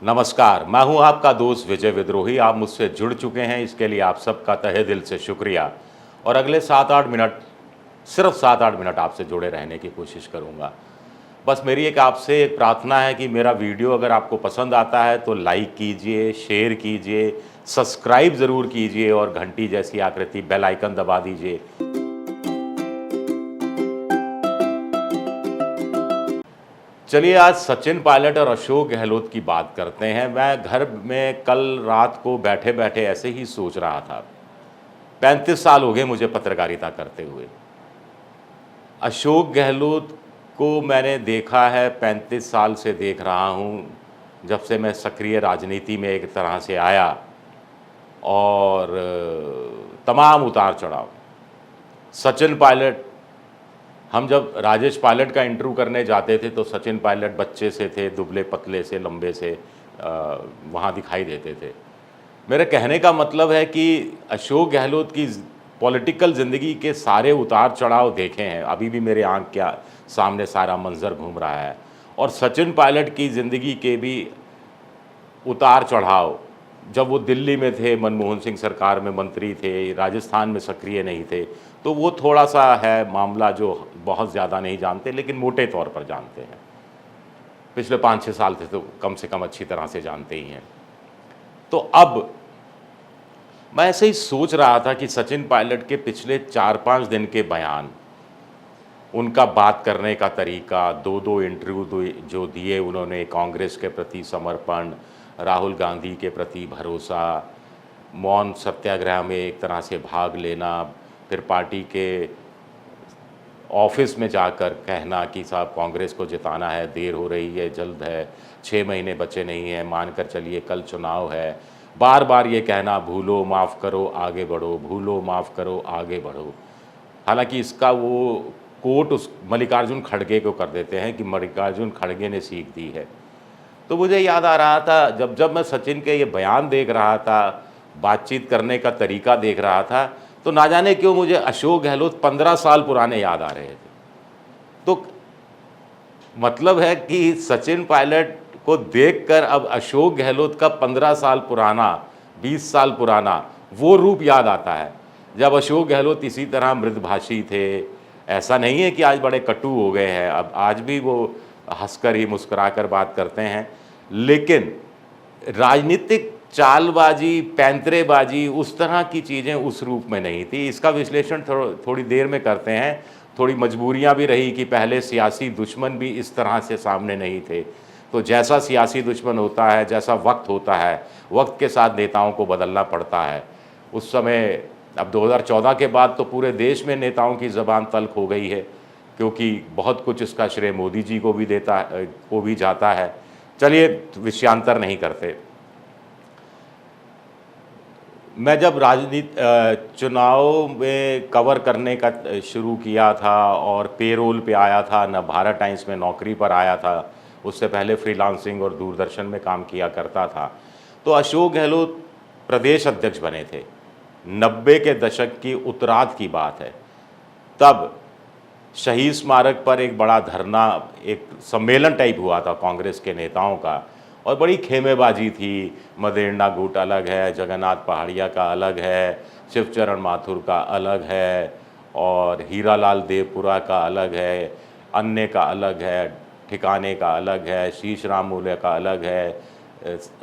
नमस्कार, मैं हूं आपका दोस्त विजय विद्रोही। आप मुझसे जुड़ चुके हैं, इसके लिए आप सबका तहे दिल से शुक्रिया। और अगले 7-8 मिनट, सिर्फ 7-8 मिनट आपसे जुड़े रहने की कोशिश करूंगा। बस मेरी आपसे एक प्रार्थना है कि मेरा वीडियो अगर आपको पसंद आता है तो लाइक कीजिए, शेयर कीजिए, सब्सक्राइब ज़रूर कीजिए और घंटी जैसी आकृति बेल आइकन दबा दीजिए। चलिए आज सचिन पायलट और अशोक गहलोत की बात करते हैं। मैं घर में कल रात को बैठे-बैठे ऐसे ही सोच रहा था। 35 साल हो गए मुझे पत्रकारिता करते हुए। अशोक गहलोत को मैंने देखा है, 35 साल से देख रहा हूँ, जब से मैं सक्रिय राजनीति में एक तरह से आया और तमाम उतार-चढ़ाव। सचिन पायलट, हम जब राजेश पायलट का इंटरव्यू करने जाते थे तो सचिन पायलट बच्चे से थे, दुबले-पतले से, लंबे से वहाँ दिखाई देते थे। मेरे कहने का मतलब है कि अशोक गहलोत की पॉलिटिकल ज़िंदगी के सारे उतार-चढ़ाव देखे हैं। अभी भी मेरे आँख के सामने सारा मंज़र घूम रहा है। और सचिन पायलट की ज़िंदगी के भी उतार-चढ़ाव, जब वो दिल्ली में थे, मनमोहन सिंह सरकार में मंत्री थे, राजस्थान में सक्रिय नहीं थे, तो वो थोड़ा-सा है मामला जो बहुत ज़्यादा नहीं जानते, लेकिन मोटे तौर पर जानते हैं। पिछले 5-6 साल थे तो कम से कम अच्छी तरह से जानते ही हैं। तो अब मैं ऐसे ही सोच रहा था कि सचिन पायलट के पिछले 4-5 दिन के बयान, उनका बात करने का तरीका, 2-2 इंटरव्यू जो दिए उन्होंने, कांग्रेस के प्रति समर्पण, राहुल गांधी के प्रति भरोसा, मौन सत्याग्रह में एक तरह से भाग लेना, फिर पार्टी के ऑफिस में जाकर कहना कि साहब कांग्रेस को जिताना है, देर हो रही है, जल्द है, 6 महीने बचे नहीं हैं, मानकर चलिए कल चुनाव है। बार-बार ये कहना, भूलो माफ़ करो आगे बढ़ो, भूलो माफ़ करो आगे बढ़ो। हालांकि इसका वो कोट उस मल्लिकार्जुन खड़गे को कर देते हैं कि मल्लिकार्जुन खड़गे ने सीख दी है। तो मुझे याद आ रहा था, जब जब मैं सचिन के ये बयान देख रहा था, बातचीत करने का तरीका देख रहा था, तो ना जाने क्यों मुझे अशोक गहलोत 15 साल पुराने याद आ रहे थे। तो मतलब है कि सचिन पायलट को देखकर अब अशोक गहलोत का 15 साल पुराना, 20 साल पुराना वो रूप याद आता है, जब अशोक गहलोत इसी तरह मृदभाषी थे। ऐसा नहीं है कि आज बड़े कटु हो गए हैं, अब आज भी वो हंसकर ही मुस्कुराकर बात करते हैं, लेकिन राजनीतिक चालबाजी, पैंतरेबाजी, उस तरह की चीज़ें उस रूप में नहीं थी। इसका विश्लेषण थोड़ी देर में करते हैं। थोड़ी मजबूरियां भी रही कि पहले सियासी दुश्मन भी इस तरह से सामने नहीं थे। तो जैसा सियासी दुश्मन होता है, जैसा वक्त होता है, वक्त के साथ नेताओं को बदलना पड़ता है। उस समय, अब 2014 के बाद तो पूरे देश में नेताओं की ज़बान तल्ख हो गई है, क्योंकि बहुत कुछ इसका श्रेय मोदी जी को भी जाता है। चलिए विषयांतर नहीं करते। मैं जब चुनाव में कवर करने का शुरू किया था और पेरोल पे आया था, न भारत टाइम्स में नौकरी पर आया था, उससे पहले फ्रीलांसिंग और दूरदर्शन में काम किया करता था, तो अशोक गहलोत प्रदेश अध्यक्ष बने थे। 90 के दशक की उत्तरार्ध की बात है। तब शहीद स्मारक पर एक बड़ा धरना, एक सम्मेलन टाइप हुआ था कांग्रेस के नेताओं का, और बड़ी खेमेबाजी थी। मदेरणा गुट अलग है, जगन्नाथ पहाड़िया का अलग है, शिवचरण माथुर का अलग है, और हीरालाल देवपुरा का अलग है, अन्य का अलग है, ठिकाने का अलग है, शीश राम मूल्य का अलग है,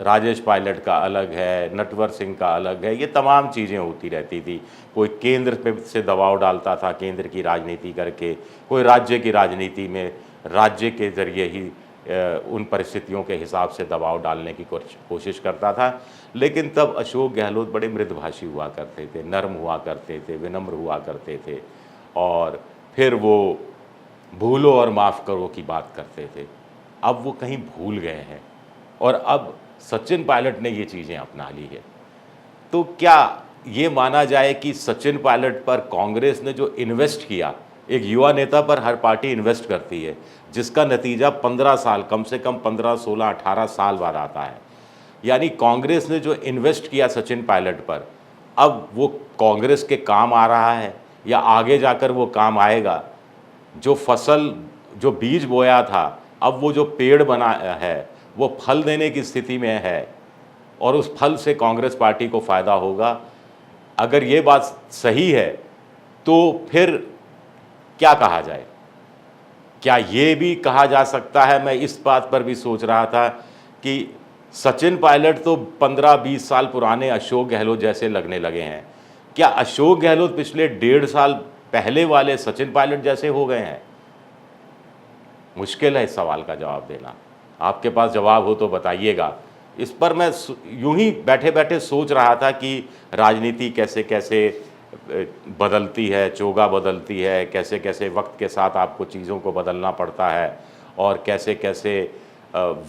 राजेश पायलट का अलग है, नटवर सिंह का अलग है। ये तमाम चीज़ें होती रहती थी। कोई केंद्र पे से दबाव डालता था केंद्र की राजनीति करके, कोई राज्य की राजनीति में राज्य के ज़रिए ही उन परिस्थितियों के हिसाब से दबाव डालने की कोशिश करता था। लेकिन तब अशोक गहलोत बड़े मृदभाषी हुआ करते थे, नर्म हुआ करते थे, विनम्र हुआ करते थे, और फिर वो भूलो और माफ़ करो की बात करते थे। अब वो कहीं भूल गए हैं और अब सचिन पायलट ने ये चीज़ें अपना ली है। तो क्या ये माना जाए कि सचिन पायलट पर कांग्रेस ने जो इन्वेस्ट किया, एक युवा नेता पर हर पार्टी इन्वेस्ट करती है, जिसका नतीजा 15 साल, कम से कम 15, 16, 18 साल बाद आता है। यानी कांग्रेस ने जो इन्वेस्ट किया सचिन पायलट पर, अब वो कांग्रेस के काम आ रहा है या आगे जाकर वो काम आएगा। जो फसल, जो बीज बोया था, अब वो जो पेड़ बना है, वो फल देने की स्थिति में है और उस फल से कांग्रेस पार्टी को फ़ायदा होगा। अगर ये बात सही है तो फिर क्या कहा जाए? क्या ये भी कहा जा सकता है, मैं इस बात पर भी सोच रहा था कि सचिन पायलट तो 15-20 साल पुराने अशोक गहलोत जैसे लगने लगे हैं। क्या अशोक गहलोत पिछले 1.5 साल पहले वाले सचिन पायलट जैसे हो गए हैं? मुश्किल है इस सवाल का जवाब देना। आपके पास जवाब हो तो बताइएगा। इस पर मैं यूं ही बैठे-बैठे सोच रहा था कि राजनीति कैसे-कैसे बदलती है, चोगा बदलती है, कैसे-कैसे वक्त के साथ आपको चीज़ों को बदलना पड़ता है और कैसे-कैसे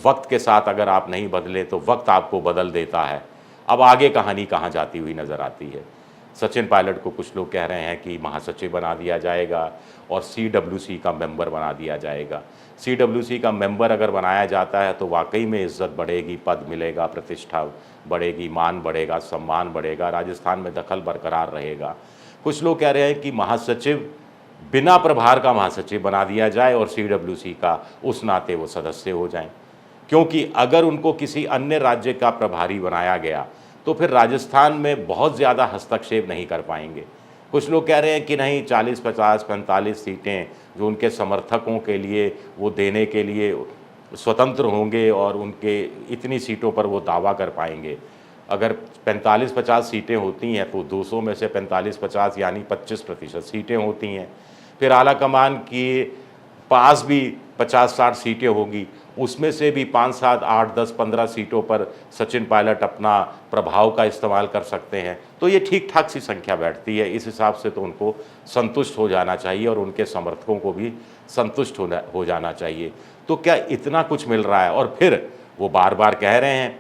वक्त के साथ अगर आप नहीं बदले तो वक्त आपको बदल देता है। अब आगे कहानी कहाँ जाती हुई नज़र आती है। सचिन पायलट को कुछ लोग कह रहे हैं कि महासचिव बना दिया जाएगा और सीडब्ल्यूसी का मेंबर बना दिया जाएगा। सीडब्ल्यूसी का मेंबर अगर बनाया जाता है तो वाकई में इज्जत बढ़ेगी, पद मिलेगा, प्रतिष्ठा बढ़ेगी, मान बढ़ेगा, सम्मान बढ़ेगा, राजस्थान में दखल बरकरार रहेगा। कुछ लोग कह रहे हैं कि महासचिव बिना प्रभार का महासचिव बना दिया जाए और सीडब्ल्यूसी का उस नाते वो सदस्य हो जाएं, क्योंकि अगर उनको किसी अन्य राज्य का प्रभारी बनाया गया तो फिर राजस्थान में बहुत ज़्यादा हस्तक्षेप नहीं कर पाएंगे। कुछ लोग कह रहे हैं कि नहीं, 40, 50, 45 सीटें जो उनके समर्थकों के लिए वो देने के लिए स्वतंत्र होंगे और उनके इतनी सीटों पर वो दावा कर पाएंगे। अगर 45-50 सीटें होती हैं तो 200 में से 45-50 यानी 25% सीटें होती हैं। फिर आला कमान के पास भी 50-60 सीटें होगी, उसमें से भी 5, 7, 8, 10, 15 सीटों पर सचिन पायलट अपना प्रभाव का इस्तेमाल कर सकते हैं। तो ये ठीक ठाक सी संख्या बैठती है। इस हिसाब से तो उनको संतुष्ट हो जाना चाहिए और उनके समर्थकों को भी संतुष्ट हो जाना चाहिए। तो क्या इतना कुछ मिल रहा है? और फिर वो बार बार कह रहे हैं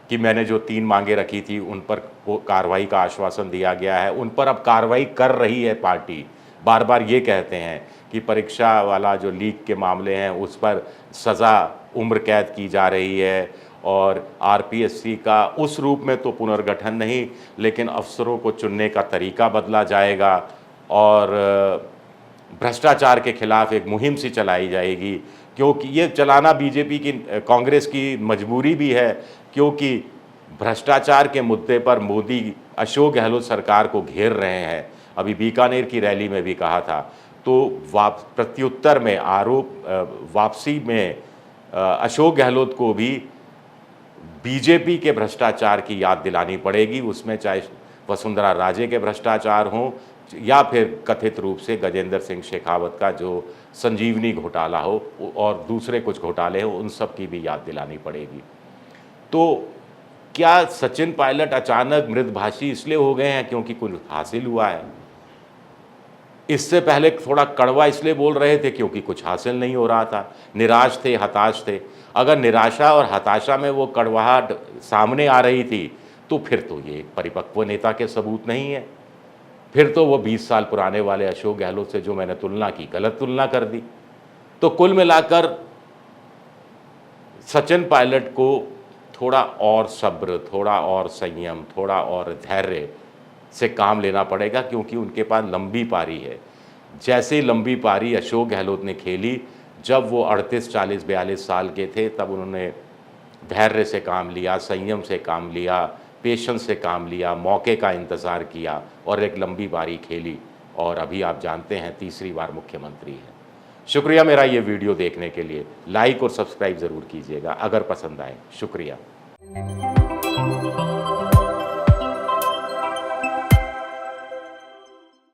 कि मैंने जो 3 मांगें रखी थी उन पर कार्रवाई का आश्वासन दिया गया है, उन पर अब कार्रवाई कर रही है पार्टी। बार बार ये कहते हैं कि परीक्षा वाला जो लीक के मामले हैं उस पर सज़ा उम्र कैद की जा रही है और आरपीएससी का उस रूप में तो पुनर्गठन नहीं, लेकिन अफसरों को चुनने का तरीका बदला जाएगा और भ्रष्टाचार के खिलाफ एक मुहिम सी चलाई जाएगी, क्योंकि ये चलाना बीजेपी की, कांग्रेस की मजबूरी भी है, क्योंकि भ्रष्टाचार के मुद्दे पर मोदी अशोक गहलोत सरकार को घेर रहे हैं। अभी बीकानेर की रैली में भी कहा था। तो प्रत्युत्तर में आरोप वापसी में अशोक गहलोत को भी बीजेपी के भ्रष्टाचार की याद दिलानी पड़ेगी, उसमें चाहे वसुंधरा राजे के भ्रष्टाचार हों या फिर कथित रूप से गजेंद्र सिंह शेखावत का जो संजीवनी घोटाला हो और दूसरे कुछ घोटाले हो, उन सब की भी याद दिलानी पड़ेगी। तो क्या सचिन पायलट अचानक मृदभाषी इसलिए हो गए हैं क्योंकि कुछ हासिल हुआ है? इससे पहले थोड़ा कड़वा इसलिए बोल रहे थे क्योंकि कुछ हासिल नहीं हो रहा था, निराश थे, हताश थे। अगर निराशा और हताशा में वो कड़वाहट सामने आ रही थी तो फिर तो ये परिपक्व नेता के सबूत नहीं है। फिर तो वो 20 साल पुराने वाले अशोक गहलोत से जो मैंने तुलना की, गलत तुलना कर दी। तो कुल मिलाकर सचिन पायलट को थोड़ा और सब्र, थोड़ा और संयम, थोड़ा और धैर्य से काम लेना पड़ेगा, क्योंकि उनके पास लंबी पारी है। जैसे लंबी पारी अशोक गहलोत ने खेली, जब वो 38, 40, 42 साल के थे, तब उन्होंने धैर्य से काम लिया, संयम से काम लिया, पेशेंस से काम लिया, मौके का इंतज़ार किया और एक लंबी पारी खेली और अभी आप जानते हैं तीसरी बार मुख्यमंत्री हैं। शुक्रिया मेरा ये वीडियो देखने के लिए। लाइक और सब्सक्राइब ज़रूर कीजिएगा अगर पसंद आए। शुक्रिया।